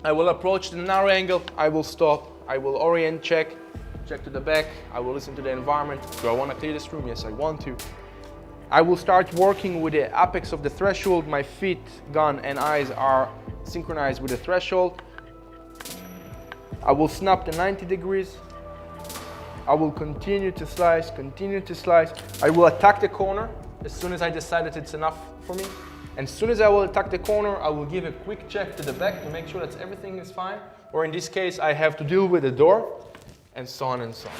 I will approach the narrow angle, I will stop, I will orient check to the back, I will listen to the environment. Do I want to clear this room? Yes, I want to. I will start working with the apex of the threshold. My feet, gun and eyes are synchronized with the threshold. I will snap the 90 degrees. I will continue to slice, continue to slice. I will attack the corner as soon as I decide that it's enough for me. And as soon as I will attack the corner, I will give a quick check to the back to make sure that everything is fine. Or in this case, I have to deal with the door, and so on and so on.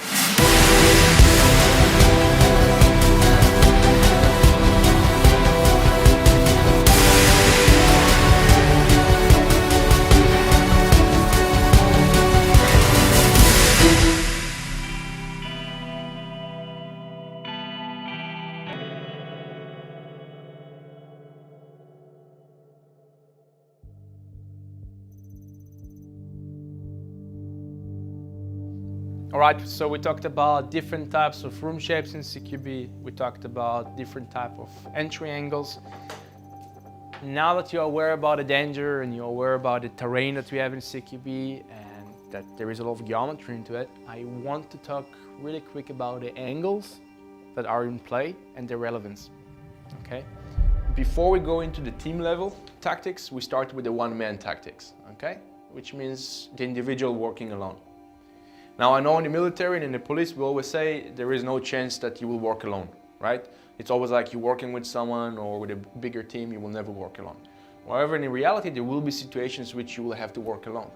All right, so we talked about different types of room shapes in CQB. We talked about different type of entry angles. Now that you're aware about the danger and you're aware about the terrain that we have in CQB and that there is a lot of geometry into it, I want to talk really quick about the angles that are in play and their relevance, okay? Before we go into the team level tactics, we start with the one-man tactics, okay? Which means the individual working alone. Now, I know in the military and in the police, we always say there is no chance that you will work alone, right? It's always like you're working with someone or with a bigger team, you will never work alone. However, in reality, there will be situations which you will have to work alone.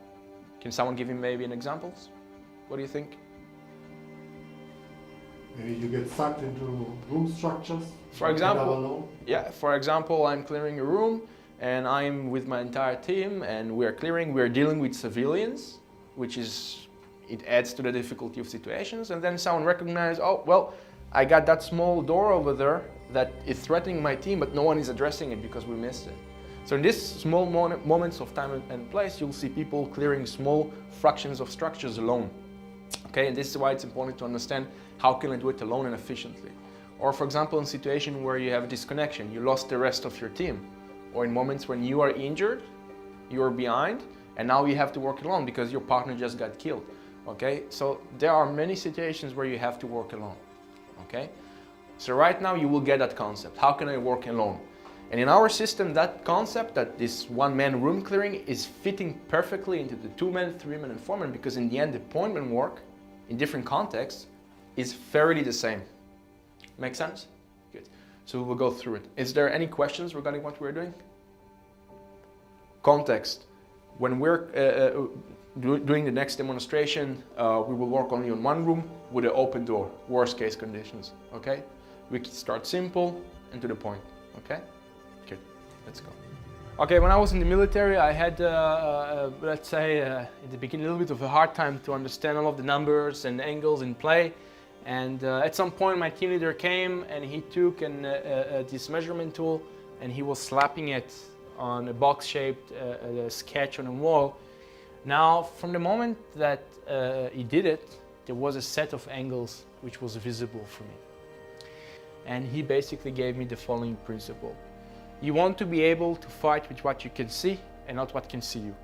Can someone give me maybe an example? What do you think? Maybe you get sucked into room structures. For example, for example, I'm clearing a room and I'm with my entire team and we're dealing with civilians, which is, it adds to the difficulty of situations, and then someone recognizes, oh, well, I got that small door over there that is threatening my team, but no one is addressing it because we missed it. So in these small moments of time and place, you'll see people clearing small fractions of structures alone. Okay, and this is why it's important to understand how can I do it alone and efficiently. Or for example, in a situation where you have a disconnection, you lost the rest of your team. Or in moments when you are injured, you're behind, and now you have to work alone because your partner just got killed. Okay, so there are many situations where you have to work alone, okay? So right now you will get that concept, how can I work alone? And in our system, that concept, that this one-man room clearing is fitting perfectly into the 2-man, 3-man and 4-man, because in the end, the appointment work in different contexts is fairly the same. Make sense? Good. So we will go through it. Is there any questions regarding what we're doing? Context. When we're doing the next demonstration, we will work only on one room with an open door, worst case conditions, okay? We can start simple and to the point, okay? Good, let's go. Okay, when I was in the military, I had, let's say, in the beginning, a little bit of a hard time to understand all of the numbers and angles in play. And at some point, my team leader came and he took this measurement tool and he was slapping it on a box-shaped sketch on a wall. Now, from the moment that he did it, there was a set of angles which was visible for me. And he basically gave me the following principle. You want to be able to fight with what you can see and not what can see you.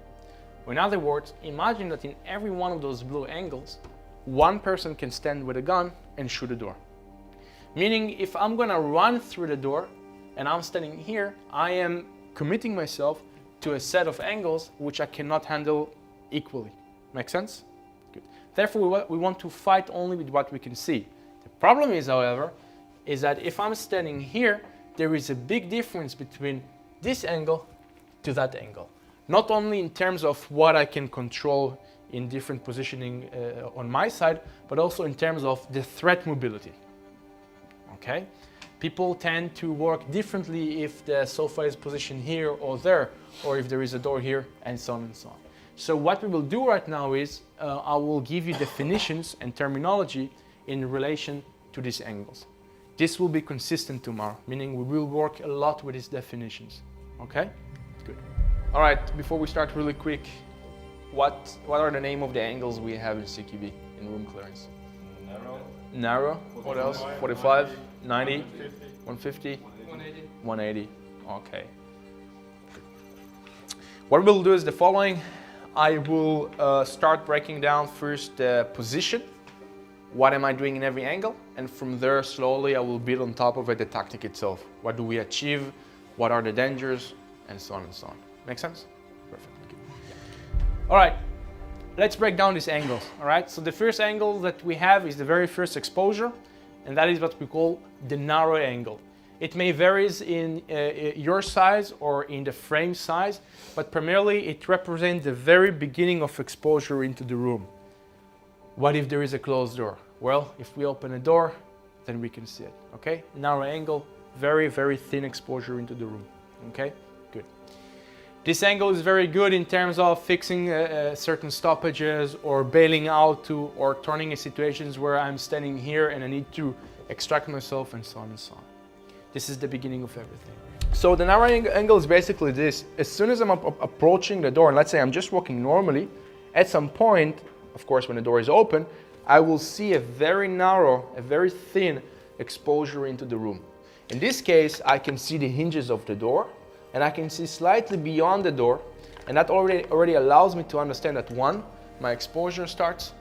Or in other words, imagine that in every one of those blue angles, one person can stand with a gun and shoot a door. Meaning, if I'm gonna run through the door and I'm standing here, I am committing myself to a set of angles which I cannot handle equally. Make sense? Good. Therefore, we want to fight only with what we can see. The problem is, however, is that if I'm standing here, there is a big difference between this angle to that angle. Not only in terms of what I can control in different positioning on my side, but also in terms of the threat mobility. Okay? People tend to work differently if the sofa is positioned here or there, or if there is a door here, and so on and so on. So what we will do right now is I will give you definitions and terminology in relation to these angles. This will be consistent tomorrow, meaning we will work a lot with these definitions. Okay? Good. All right, before we start really quick, what are the name of the angles we have in CQB, in room clearance? Narrow. What else? 45, 90, 150, 180. Okay. What we'll do is the following. I will start breaking down first the position. What am I doing in every angle? And from there, slowly, I will build on top of it the tactic itself. What do we achieve? What are the dangers? And so on and so on. Make sense? Perfect. All right, let's break down these angles. All right, so the first angle that we have is the very first exposure, and that is what we call the narrow angle. It may vary in your size or in the frame size, but primarily it represents the very beginning of exposure into the room. What if there is a closed door? Well, if we open a door, then we can see it, okay? Narrow angle, very, very thin exposure into the room, okay? Good. This angle is very good in terms of fixing certain stoppages or bailing out to, or turning in situations where I'm standing here and I need to extract myself and so on and so on. This is the beginning of everything. So the narrow angle is basically this. As soon as I'm approaching the door, and let's say I'm just walking normally, at some point, of course, when the door is open, I will see a very narrow, a very thin exposure into the room. In this case, I can see the hinges of the door, and I can see slightly beyond the door, and that already allows me to understand that 1, my exposure starts,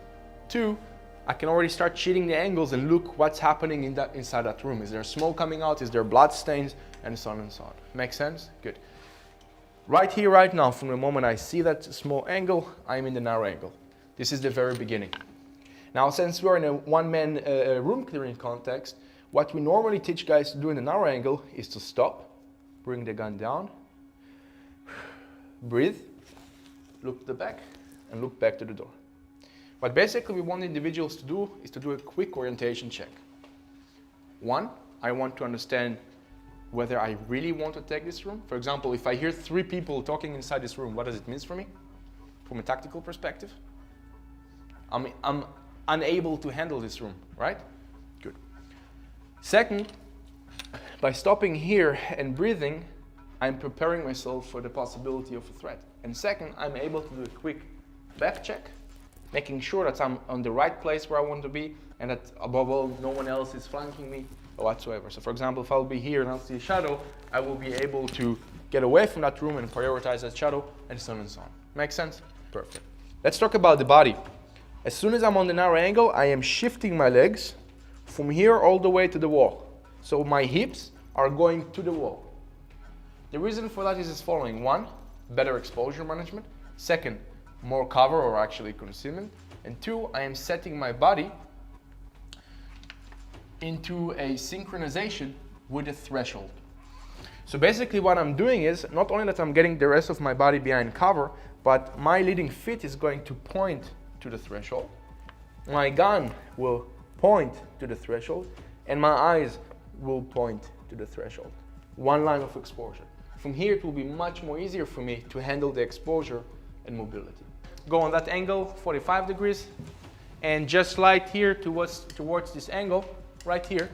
2, I can already start cheating the angles and look what's happening inside that room. Is there smoke coming out? Is there blood stains? And so on and so on. Make sense? Good. Right here, right now, from the moment I see that small angle, I'm in the narrow angle. This is the very beginning. Now, since we're in a one-man room clearing context, what we normally teach guys to do in the narrow angle is to stop, bring the gun down, breathe, look to the back, and look back to the door. What basically we want individuals to do is to do a quick orientation check. 1, I want to understand whether I really want to take this room. For example, if I hear 3 people talking inside this room, what does it mean for me? From a tactical perspective, I'm unable to handle this room, right? Good. Second, by stopping here and breathing, I'm preparing myself for the possibility of a threat. And second, I'm able to do a quick back check, making sure that I'm on the right place where I want to be, and that above all, no one else is flanking me or whatsoever. So for example, if I'll be here and I'll see a shadow, I will be able to get away from that room and prioritize that shadow, and so on and so on. Make sense? Perfect. Let's talk about the body. As soon as I'm on the narrow angle, I am shifting my legs from here all the way to the wall. So my hips are going to the wall. The reason for that is as following. 1, better exposure management. Second, more cover or actually concealment. And 2, I am setting my body into a synchronization with the threshold. So basically what I'm doing is not only that I'm getting the rest of my body behind cover, but my leading foot is going to point to the threshold. My gun will point to the threshold, and my eyes will point to the threshold. 1 line of exposure. From here, it will be much more easier for me to handle the exposure and mobility. Go on that angle, 45 degrees, and just slide here towards this angle, right here.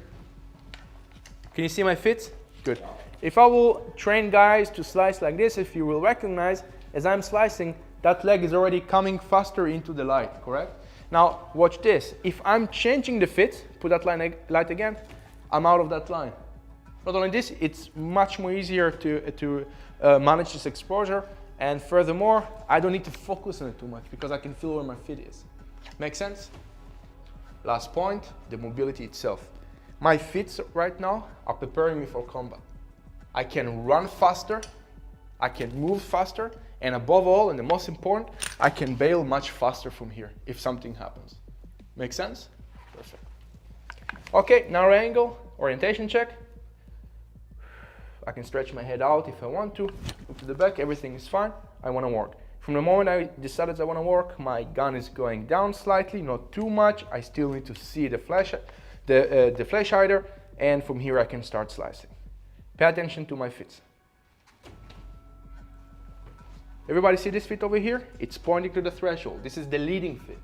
Can you see my feet? Good. If I will train guys to slice like this, if you will recognize, as I'm slicing, that leg is already coming faster into the light, correct? Now, watch this. If I'm changing the fit, put that light again, I'm out of that line. Not only this, it's much more easier to manage this exposure. And furthermore, I don't need to focus on it too much because I can feel where my feet is. Make sense? Last point, the mobility itself. My feet right now are preparing me for combat. I can run faster, I can move faster, and above all, and the most important, I can bail much faster from here if something happens. Make sense? Perfect. Okay, narrow angle, orientation check. I can stretch my head out if I want to. Look to the back, everything is fine. I want to work. From the moment I decided I want to work, my gun is going down slightly, not too much. I still need to see the flash hider, and from here I can start slicing. Pay attention to my feet. Everybody see this feet over here? It's pointing to the threshold. This is the leading feet.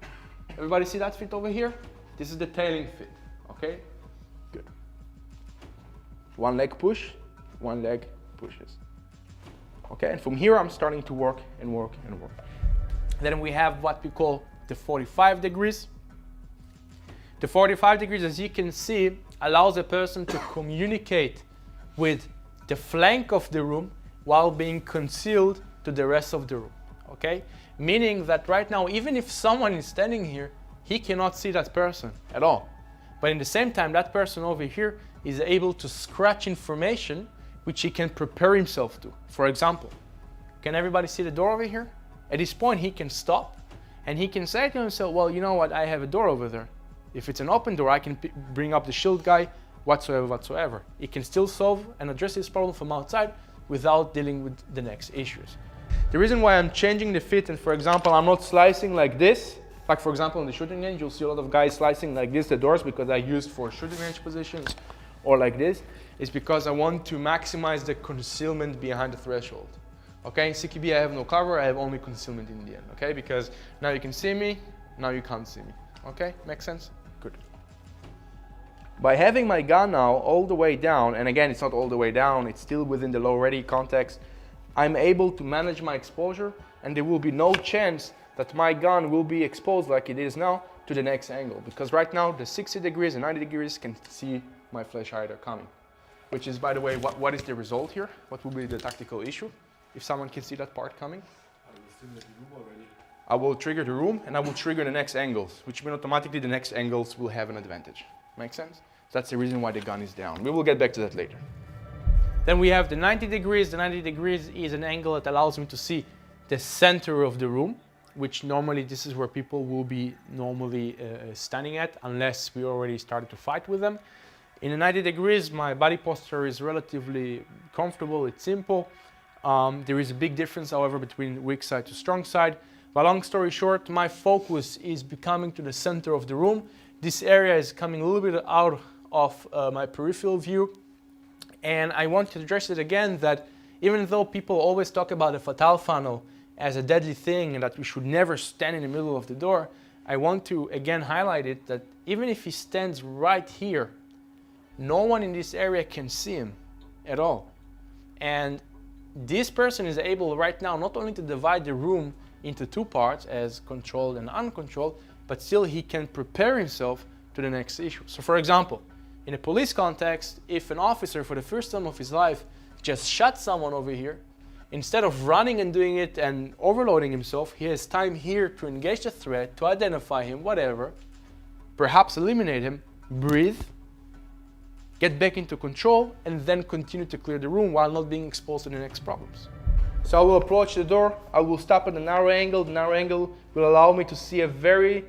Everybody see that feet over here? This is the tailing feet. Okay? Good. 1 leg push. 1 leg pushes. Okay, and from here I'm starting to work and work and work. Then we have what we call the 45 degrees. The 45 degrees, as you can see, allows a person to communicate with the flank of the room while being concealed to the rest of the room. okay? Meaning that right now, even if someone is standing here, he cannot see that person at all. But in the same time, that person over here is able to scratch information which he can prepare himself to. For example, can everybody see the door over here? At this point, he can stop and he can say to himself, well, you know what, I have a door over there. If it's an open door, I can bring up the shield guy, whatsoever. He can still solve and address this problem from outside without dealing with the next issues. The reason why I'm changing the fit, and for example, I'm not slicing like this, like for example in the shooting range, you'll see a lot of guys slicing like this, the doors, because I used for shooting range positions, or like this, is because I want to maximize the concealment behind the threshold. Okay, in CQB I have no cover, I have only concealment in the end, okay? Because now you can see me, now you can't see me. Okay, makes sense? Good. By having my gun now all the way down, and again, it's not all the way down, it's still within the low ready context, I'm able to manage my exposure, and there will be no chance that my gun will be exposed like it is now to the next angle. Because right now, the 60 degrees and 90 degrees can see my flash hider coming. Which is, by the way, what is the result here? What will be the tactical issue? If someone can see that part coming? I will trigger the room and I will trigger the next angles, which means automatically the next angles will have an advantage. Make sense? That's the reason why the gun is down. We will get back to that later. Then we have the 90 degrees. The 90 degrees is an angle that allows me to see the center of the room, which normally this is where people will be normally standing at, unless we already started to fight with them. In the 90 degrees, my body posture is relatively comfortable, it's simple. There is a big difference, however, between weak side to strong side. But long story short, my focus is becoming to the center of the room. This area is coming a little bit out of my peripheral view. And I want to address it again that even though people always talk about the fatal funnel as a deadly thing and that we should never stand in the middle of the door, I want to again highlight it that even if he stands right here, no one in this area can see him at all. And this person is able right now not only to divide the room into two parts as controlled and uncontrolled, but still he can prepare himself to the next issue. So for example, in a police context, if an officer for the first time of his life just shot someone over here, instead of running and doing it and overloading himself, he has time here to engage the threat, to identify him, whatever, perhaps eliminate him, breathe, get back into control, and then continue to clear the room while not being exposed to the next problems. So I will approach the door, I will stop at a narrow angle. The narrow angle will allow me to see a very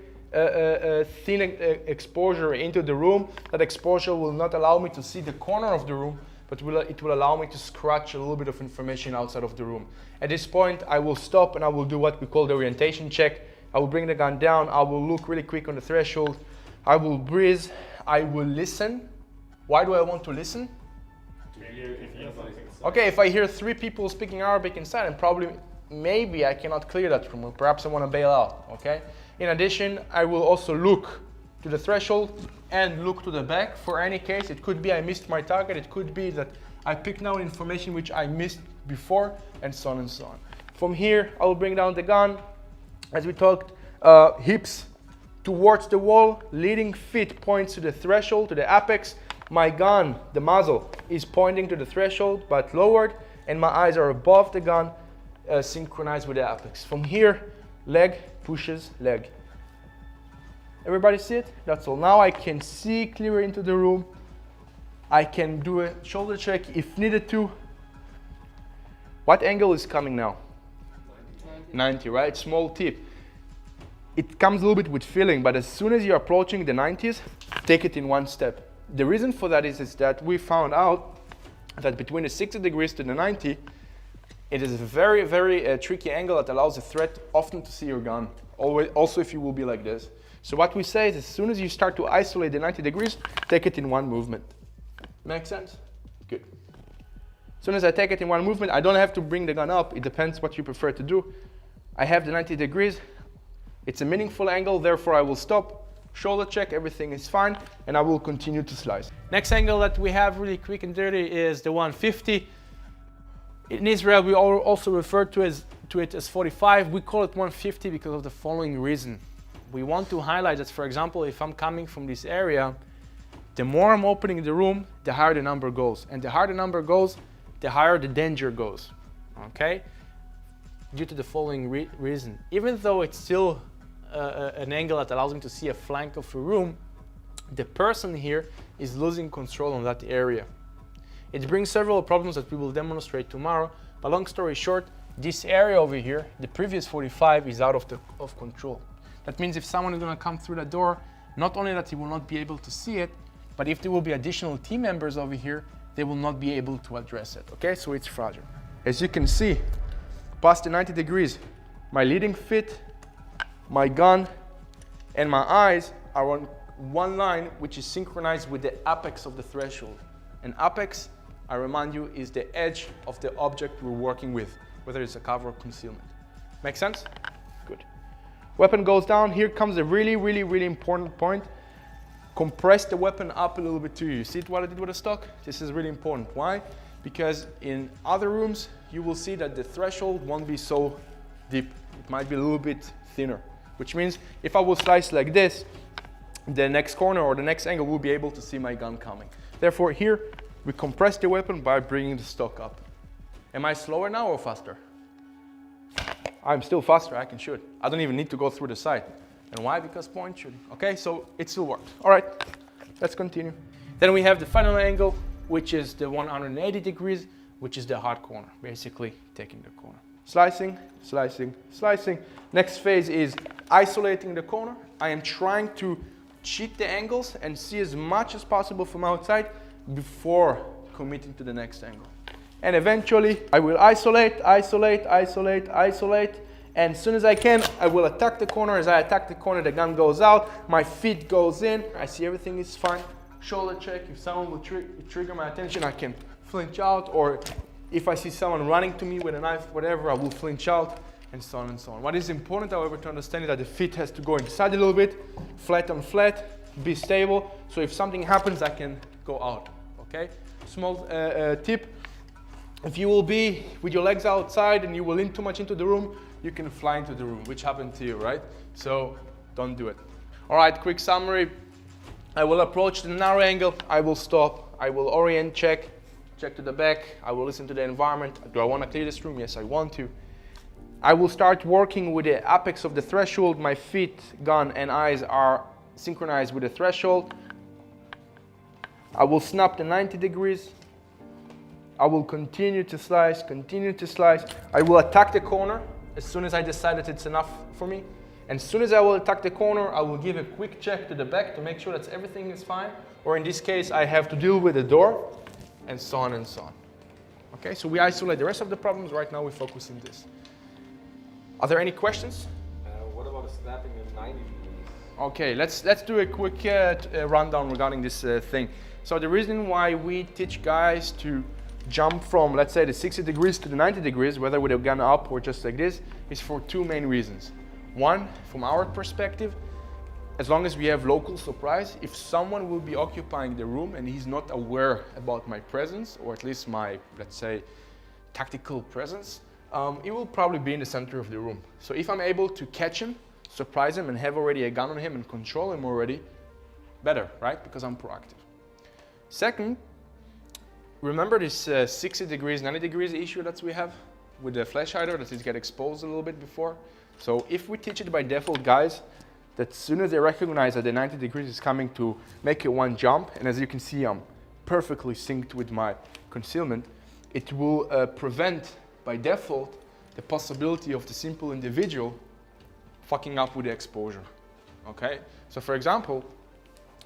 thin exposure into the room. That exposure will not allow me to see the corner of the room, but it will allow me to scratch a little bit of information outside of the room. At this point, I will stop and I will do what we call the orientation check. I will bring the gun down, I will look really quick on the threshold, I will breathe, I will listen. Why do I want to listen? Okay, if I hear 3 people speaking Arabic inside, and probably, maybe I cannot clear that room, or perhaps I want to bail out, okay? In addition, I will also look to the threshold and look to the back for any case. It could be I missed my target, it could be that I picked now information which I missed before, and so on and so on. From here, I will bring down the gun, as we talked, hips towards the wall, leading feet points to the threshold, to the apex. My gun, the muzzle, is pointing to the threshold but lowered, and my eyes are above the gun, synchronized with the apex. From here, leg pushes leg. Everybody see it? That's all. Now I can see clearer into the room. I can do a shoulder check if needed to. What angle is coming now? 90, right? Small tip. It comes a little bit with feeling, but as soon as you're approaching the 90s, take it in one step. The reason for that is that we found out that between the 60 degrees to the 90, it is a very, very tricky angle that allows the threat often to see your gun, also if you will be like this. So what we say is as soon as you start to isolate the 90 degrees, take it in one movement. Make sense? Good. As soon as I take it in one movement, I don't have to bring the gun up. It depends what you prefer to do. I have the 90 degrees. It's a meaningful angle, therefore I will stop. Shoulder check, everything is fine, and I will continue to slice. Next angle that we have really quick and dirty is the 150. In Israel, we also refer to it as 45. We call it 150 because of the following reason. We want to highlight that, for example, if I'm coming from this area, the more I'm opening the room, the higher the number goes. And the higher the number goes, the higher the danger goes, okay? due to the following reason. Even though it's still an angle that allows me to see a flank of a room, the person here is losing control on that area. It brings several problems that we will demonstrate tomorrow, but long story short, this area over here, the previous 45, is out of control. That means if someone is going to come through the door, not only that he will not be able to see it, but if there will be additional team members over here, they will not be able to address it, okay? So it's fragile. As you can see, past the 90 degrees, my leading feet, my gun, and my eyes are on one line which is synchronized with the apex of the threshold. And apex, I remind you, is the edge of the object we're working with, whether it's a cover or concealment. Make sense? Good. Weapon goes down. Here comes a really important point. Compress the weapon up a little bit too. You see what I did with the stock? This is really important. Why? Because in other rooms, you will see that the threshold won't be so deep. It might be a little bit thinner, which means if I will slice like this, the next corner or the next angle will be able to see my gun coming. Therefore, here, we compress the weapon by bringing the stock up. Am I slower now or faster? I'm still faster, I can shoot. I don't even need to go through the side. And why? Because point shooting. Okay, so it still works. All right, let's continue. Then we have the final angle, which is the 180 degrees, which is the hard corner, basically taking the corner. Slicing, slicing, slicing. Next phase is isolating the corner. I am trying to cheat the angles and see as much as possible from outside before committing to the next angle. And eventually I will isolate, isolate, isolate, isolate, and as soon as I can, I will attack the corner. As I attack the corner, the gun goes out, my feet goes in, I see everything is fine. Shoulder check, if someone will trigger my attention, I can flinch out, or if I see someone running to me with a knife, whatever, I will flinch out, and so on and so on. What is important, however, to understand is that the feet has to go inside a little bit, flat on flat, be stable, so if something happens, I can go out, okay? Small tip, if you will be with your legs outside and you will lean too much into the room, you can fly into the room, which happened to you, right? So don't do it. All right, quick summary. I will approach the narrow angle, I will stop, I will orient check to the back, I will listen to the environment. Do I want to clear this room? Yes, I want to. I will start working with the apex of the threshold. My feet, gun, and eyes are synchronized with the threshold. I will snap the 90 degrees. I will continue to slice, continue to slice. I will attack the corner as soon as I decide that it's enough for me. And as soon as I will attack the corner, I will give a quick check to the back to make sure that everything is fine. Or in this case, I have to deal with the door, and so on and so on. Okay, so we isolate the rest of the problems. Right now we focus on this. Are there any questions? What about snapping in 90 degrees? Okay, let's do a quick rundown regarding this thing. So the reason why we teach guys to jump from, let's say, the 60 degrees to the 90 degrees, whether with a gun up or just like this, is for two main reasons. One, from our perspective, as long as we have local surprise, if someone will be occupying the room and he's not aware about my presence, or at least my, let's say, tactical presence, he will probably be in the center of the room. So if I'm able to catch him, surprise him, and have already a gun on him and control him already, better, right? Because I'm proactive. Second, remember this 60 degrees, 90 degrees issue that we have with the flash hider that is get exposed a little bit before? So if we teach it by default, guys, that as soon as they recognize that the 90 degrees is coming to make it one jump, and as you can see, I'm perfectly synced with my concealment, it will prevent, by default, the possibility of the simple individual fucking up with the exposure, okay? So for example,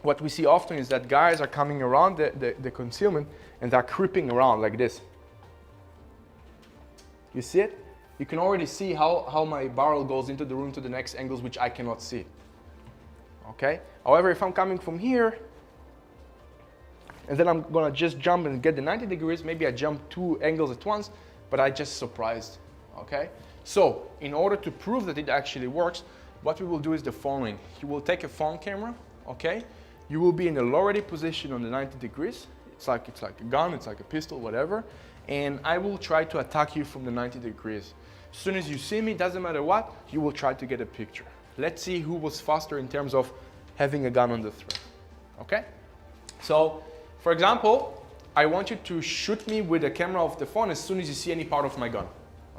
what we see often is that guys are coming around the concealment and they're creeping around like this. You see it? You can already see how my barrel goes into the room to the next angles, which I cannot see. Okay? However, if I'm coming from here, and then I'm gonna just jump and get the 90 degrees, maybe I jump two angles at once, but I just surprised, okay? So, in order to prove that it actually works, what we will do is the following. You will take a phone camera, okay? You will be in a low-ready position on the 90 degrees. It's like a gun, it's like a pistol, whatever. And I will try to attack you from the 90 degrees. As soon as you see me, doesn't matter what, you will try to get a picture. Let's see who was faster in terms of having a gun on the thread, okay? So, for example, I want you to shoot me with the camera of the phone as soon as you see any part of my gun,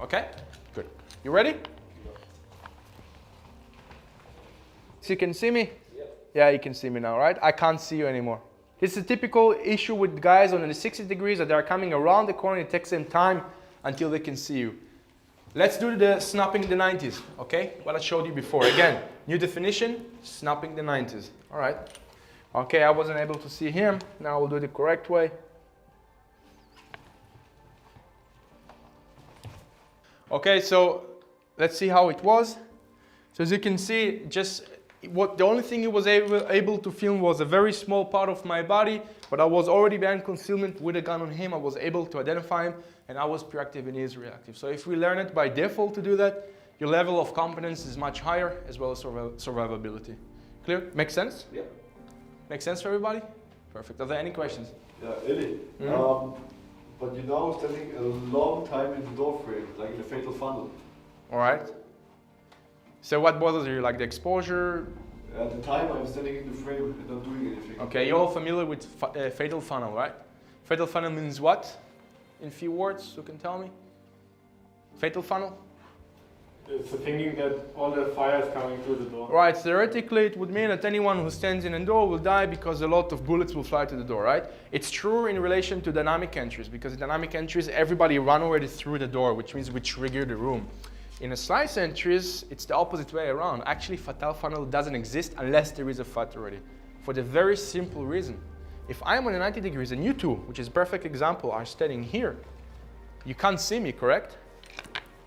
okay? Good. You ready? So you can see me? Yeah, you can see me now, right? I can't see you anymore. This is a typical issue with guys on the 60 degrees that they're coming around the corner. It takes them time until they can see you. Let's do the snapping the 90s, okay? What I showed you before. Again, new definition, snapping the 90s. All right. Okay, I wasn't able to see him. Now we'll do it the correct way. Okay, so let's see how it was. So as you can see, just the only thing he was able to film was a very small part of my body, but I was already behind concealment with a gun on him. I was able to identify him, and I was proactive and he is reactive. So if we learn it by default to do that, your level of competence is much higher, as well as survivability. Clear? Makes sense? Yeah. Makes sense for everybody? Perfect. Are there any questions? Yeah, Eli. But you're now standing a long time in the door frame, like in a fatal funnel. All right. So what bothers you, like the exposure? At the time I'm standing in the frame and not doing anything. Okay, you're all familiar with fatal funnel, right? Fatal funnel means what? In few words, you can tell me? Fatal funnel? It's the thinking that all the fire is coming through the door. Right, theoretically it would mean that anyone who stands in a door will die because a lot of bullets will fly to the door, right? It's true in relation to dynamic entries, because in dynamic entries everybody run already through the door, which means we trigger the room. In a slice entries, it's the opposite way around. Actually, fatal funnel doesn't exist unless there is a fatality. For the very simple reason. If I'm on a 90 degrees and you two, which is a perfect example, are standing here, you can't see me, correct?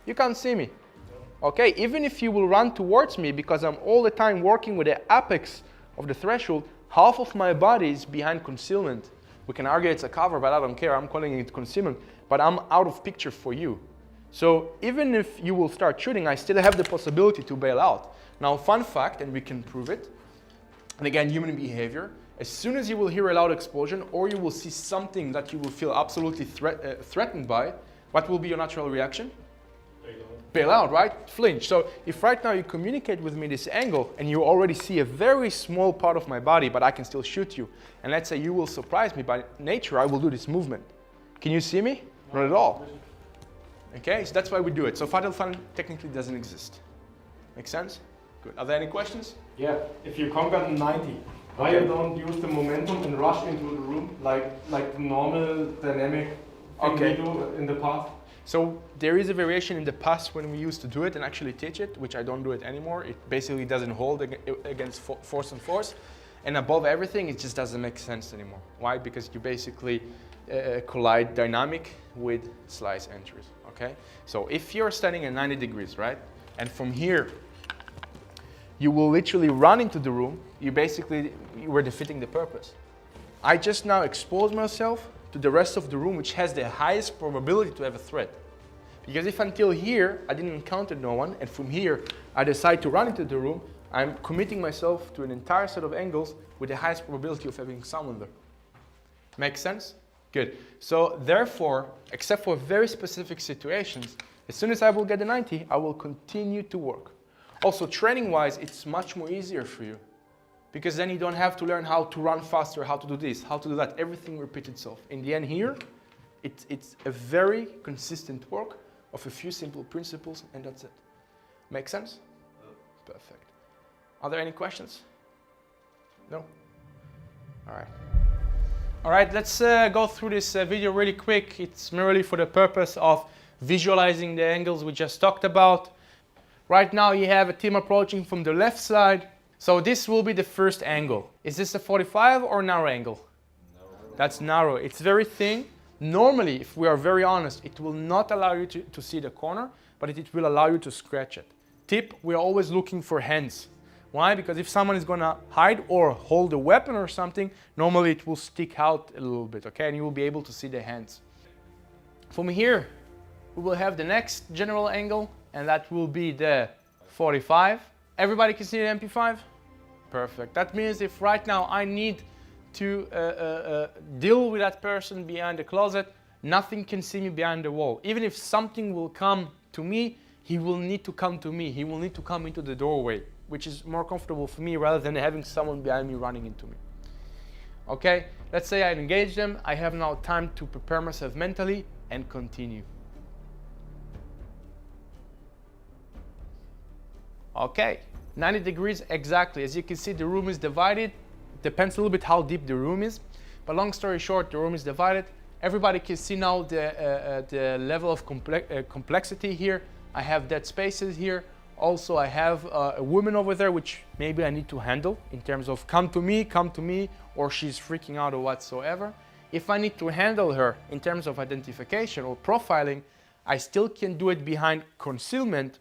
You can't see me. Okay, even if you will run towards me, because I'm all the time working with the apex of the threshold, half of my body is behind concealment. We can argue it's a cover, but I don't care. I'm calling it concealment, but I'm out of picture for you. So even if you will start shooting, I still have the possibility to bail out. Now, fun fact, and we can prove it, and again, human behavior, as soon as you will hear a loud explosion or you will see something that you will feel absolutely threatened by, what will be your natural reaction? Bail out, right? Flinch. So if right now you communicate with me this angle and you already see a very small part of my body, but I can still shoot you, and let's say you will surprise me by nature, I will do this movement. Can you see me? Not at all. Okay, so that's why we do it. So fatal funnel technically doesn't exist. Make sense? Good. Are there any questions? Yeah, if you conquer the 90, why you don't use the momentum and rush into the room like the normal dynamic thing we do in the past? So there is a variation in the past when we used to do it and actually teach it, which I don't do it anymore. It basically doesn't hold against force and force. And above everything, it just doesn't make sense anymore. Why? Because you basically collide dynamic with slice entries, okay? So if you're standing at 90 degrees, right? And from here, you will literally run into the room. You were defeating the purpose. I just now expose myself to the rest of the room, which has the highest probability to have a threat. Because if until here, I didn't encounter no one, and from here, I decide to run into the room, I'm committing myself to an entire set of angles with the highest probability of having someone there. Make sense? Good. So therefore, except for very specific situations, as soon as I will get the 90, I will continue to work. Also, training-wise, it's much more easier for you. Because then you don't have to learn how to run faster, how to do this, how to do that. Everything repeats itself. In the end here, it's a very consistent work of a few simple principles, and that's it. Make sense? Perfect. Are there any questions? No? All right. All right, let's go through this video really quick. It's merely for the purpose of visualizing the angles we just talked about. Right now you have a team approaching from the left side. So this will be the first angle. Is this a 45 or narrow angle? Narrow. That's narrow. It's very thin. Normally, if we are very honest, it will not allow you to see the corner, but it will allow you to scratch it. Tip, we're always looking for hands. Why? Because if someone is gonna hide or hold a weapon or something, normally it will stick out a little bit, okay? And you will be able to see the hands. From here, we will have the next general angle, and that will be the 45. Everybody can see the MP5? Perfect. That means if right now I need to deal with that person behind the closet, nothing can see me behind the wall. Even if something will come to me, he will need to come to me. He will need to come into the doorway, which is more comfortable for me rather than having someone behind me running into me. Okay, let's say I engage them. I have now time to prepare myself mentally and continue. Okay, 90 degrees exactly. As you can see, the room is divided. Depends a little bit how deep the room is. But long story short, the room is divided. Everybody can see now the level of complexity here. I have dead spaces here. Also, I have a woman over there, which maybe I need to handle in terms of come to me, or she's freaking out or whatsoever. If I need to handle her in terms of identification or profiling, I still can do it behind concealment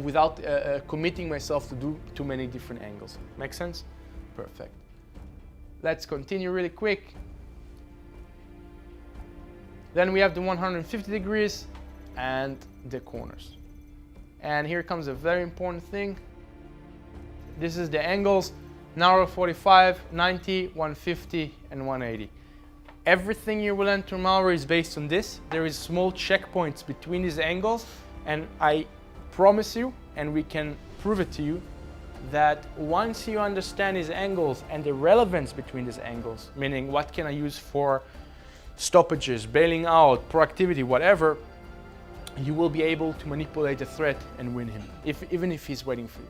without committing myself to do too many different angles. Make sense? Perfect. Let's continue really quick. Then we have the 150 degrees and the corners. And here comes a very important thing. This is the angles, narrow 45, 90, 150, and 180. Everything you will learn tomorrow is based on this. There is small checkpoints between these angles, and I promise you, and we can prove it to you, that once you understand these angles and the relevance between these angles, meaning what can I use for stoppages, bailing out, proactivity, whatever, you will be able to manipulate the threat and win him, even if he's waiting for you.